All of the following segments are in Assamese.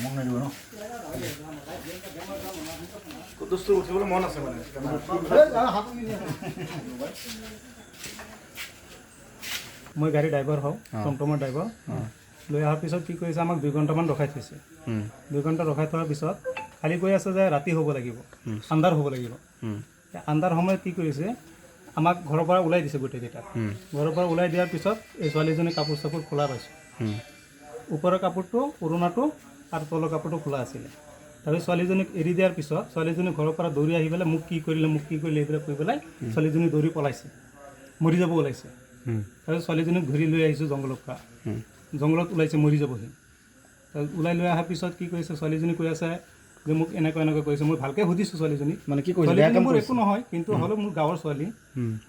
মন নাই দিব ন দস্তুৰ উঠিবলৈ মন আছে মানে মই গাড়ী ড্ৰাইভাৰ হওঁ টমটমৰ ড্ৰাইভাৰ লৈ অহাৰ পিছত কি কৰিছে আমাক 2 ঘণ্টামান ৰখাই থৈছে 2 ঘণ্টা ৰখাই থোৱাৰ পিছত খালি কৈ আছে যে ৰাতি হ'ব লাগিব আন্ধাৰ হ'ব লাগিব আন্ধাৰ সময়ত কি কৰিছে আমাক ঘৰৰ পৰা ওলাই দিছে গোটেইকেইটা ঘৰৰ পৰা ওলাই দিয়াৰ পিছত এই ছোৱালীজনী কাপোৰ চাপোৰ খোলা পাইছোঁ ওপৰৰ কাপোৰটো পুৰণাটো আৰু তলৰ কাপোৰটো খোলা আছিলে তাৰপিছত ছোৱালীজনীক এৰি দিয়াৰ পিছত ছোৱালীজনী ঘৰৰ পৰা দৌৰি আহি পেলাই মোক কি কৰিলে এইবিলাক কৈ পেলাই ছোৱালীজনী দৌৰি পলাইছে মৰি যাব ওলাইছে তাৰপিছত ছোৱালীজনীক ধৰি লৈ আহিছোঁ জংঘলৰ পৰা জংঘলত ওলাইছে মৰি যাবহি তাৰপিছত ওলাই লৈ অহাৰ পিছত কি কৰিছে ছোৱালীজনী কৈ আছে যে মোক এনেকুৱা কৰিছে মই ভালকৈ সুধিছোঁ ছোৱালীজনীক মানে কি কৈছে মোৰ একো নহয় কিন্তু হ'লেও মোৰ গাঁৱৰ ছোৱালী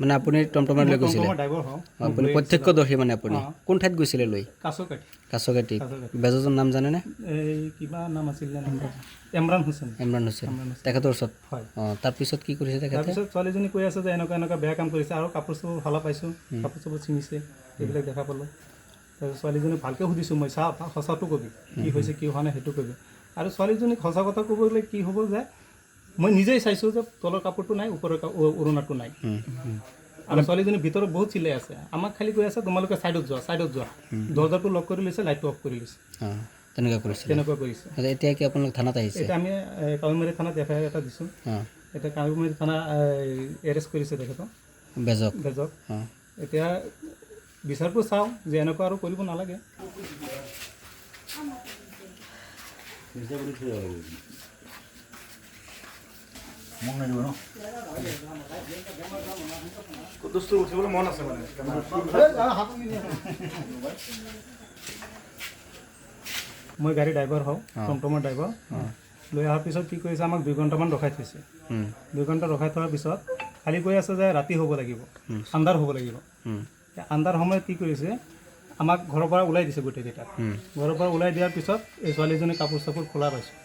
মানে আপুনি টমটমৰ লৈ গৈছিলে টমটমৰ ড্ৰাইভাৰ হওঁ আপুনি প্ৰত্যক্ষদৰ্শী মানে আপুনি কোন ঠাইত গৈছিলে লৈ কাছকাটি বেজৰ নাম জানেনে এই কিবা নাম আছিল ইমৰান হুছেইন তেখেতৰ ওচৰত হয় তাৰপিছত কি কৰিছে তেখেতে তাৰপিছত ছোৱালীজনী কৈ আছে যে এনেকুৱা বেয়া কাম কৰিছে আৰু কাপোৰ চাপোৰ সলা পাইছোঁ কাপোৰ চাপোৰ ছিঙিছে এইবিলাক দেখা পালোঁ তাৰপিছত ছোৱালীজনীক ভালকৈ সুধিছোঁ মই চা সঁচাটো কবি কি হৈছে কি হোৱা নাই সেইটো কবি আৰু ছোৱালীজনীক সঁচা কথা ক'ব গ'লে কি হ'ব যে মই নিজেই চাইছোঁ যে তলৰ কাপোৰটো নাই ওপৰৰ উৰণাটো নাই আৰু ছোৱালীজনীৰ ভিতৰত বহুত চিলাই আছে আমাক খালি কৈ আছে তোমালোকে ছাইডত যোৱা দৰ্জাটো লক কৰি লৈছে লাইটটো অফ কৰি লৈছে তেনেকুৱা কৰিছে এতিয়া কি আপোনালোক থানাত আহিছে এতিয়া আমি কাৱৈমাৰী থানাত FIR এটা দিছোঁ এতিয়া কাৱৈমাৰী থানা এৰেষ্ট কৰিছে তেখেতক বেজক এতিয়া বিচাৰটো চাওঁ যে এনেকুৱা আৰু কৰিব নালাগে মন নাই দিব ন দস্তুৰ উঠিবলৈ মন আছে মানে মই গাড়ী ড্ৰাইভাৰ হওঁ টমটমৰ ড্ৰাইভাৰ লৈ অহাৰ পিছত কি কৰিছে আমাক 2 ঘণ্টামান ৰখাই থৈছে 2 ঘণ্টা ৰখাই থোৱাৰ পিছত খালি কৈ আছে যে ৰাতি হ'ব লাগিব আন্ধাৰ হ'ব লাগিব আন্ধাৰ সময়ত কি কৰিছে আমাক ঘৰৰ পৰা ওলাই দিছে গোটেইকেইটা ঘৰৰ পৰা ওলাই দিয়াৰ পিছত এই ছোৱালীজনী কাপোৰ চাপোৰ খোলা পাইছোঁ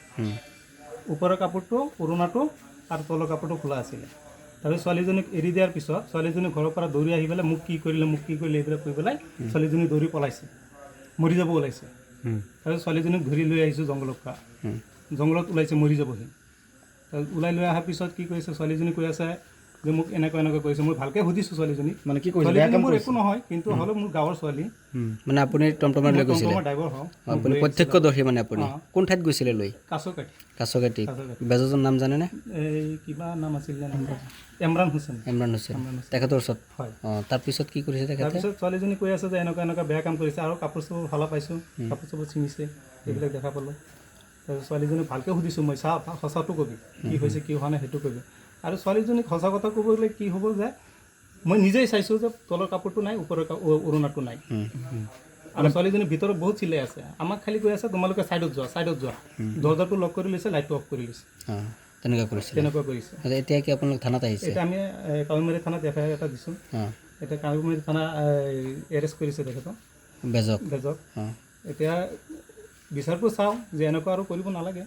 ওপৰৰ কাপোৰটো পুৰণাটো আৰু তলৰ কাপোৰটো খোলা আছিলে তাৰপিছত ছোৱালীজনীক এৰি দিয়াৰ পিছত ছোৱালীজনী ঘৰৰ পৰা দৌৰি আহি পেলাই মোক কি কৰিলে এইবিলাক কৈ পেলাই ছোৱালীজনী দৌৰি পলাইছে মৰি যাব ওলাইছে তাৰপিছত ছোৱালীজনীক ধৰি লৈ আহিছোঁ জংঘলৰ পৰা জংঘলত ওলাইছে মৰি যাবহি তাৰপিছত ওলাই লৈ অহাৰ পিছত কি কৰিছে ছোৱালীজনী কৈ আছে যে মোক এনেকুৱা কৰিছে মই ভালকৈ সুধিছোঁ ছোৱালীজনীক মানে কি কৈছে মোৰ একো নহয় কিন্তু হ'লেও মোৰ গাঁৱৰ ছোৱালী মানে আপুনি টমটমৰ লৈ গৈছিলে টমটমৰ ড্ৰাইভাৰ হওঁ আপুনি প্ৰত্যক্ষদৰ্শী মানে আপুনি কোন ঠাইত গৈছিলে লৈ কাছকাটি বেজৰ নাম জানেনে এই কিবা নাম আছিল ইমৰান হুছেইন তেখেতৰ ওচৰত হয় তাৰপিছত কি কৰিছে তেখেতে তাৰপিছত ছোৱালীজনী কৈ আছে যে এনেকুৱা বেয়া কাম কৰিছে আৰু কাপোৰ চাপোৰ সলা পাইছোঁ কাপোৰ চাপোৰ ছিঙিছে এইবিলাক দেখা পালোঁ তাৰপিছত ছোৱালীজনীক ভালকৈ সুধিছোঁ মই চা সঁচাটো কবি কি হৈছে কি হোৱা নাই সেইটো কবি আৰু ছোৱালীজনীক সঁচা কথা ক'ব গ'লে কি হ'ব যে মই নিজেই চাইছোঁ যে তলৰ কাপোৰটো নাই ওপৰৰ উৰণাটো নাই আৰু ছোৱালীজনীৰ ভিতৰত বহুত চিলাই আছে আমাক খালি কৈ আছে তোমালোকে ছাইডত যোৱা দৰ্জাটো লক কৰি লৈছে লাইটটো অফ কৰি লৈছে তেনেকুৱা কৰিছে এতিয়া কি আপোনালোক থানাত আহিছে এতিয়া আমি কাৱৈমাৰী থানাত FIR এটা দিছোঁ এতিয়া কাৱৈমাৰী থানা এৰেষ্ট কৰিছে তেখেতক বেজক এতিয়া বিচাৰটো চাওঁ যে এনেকুৱা আৰু কৰিব নালাগে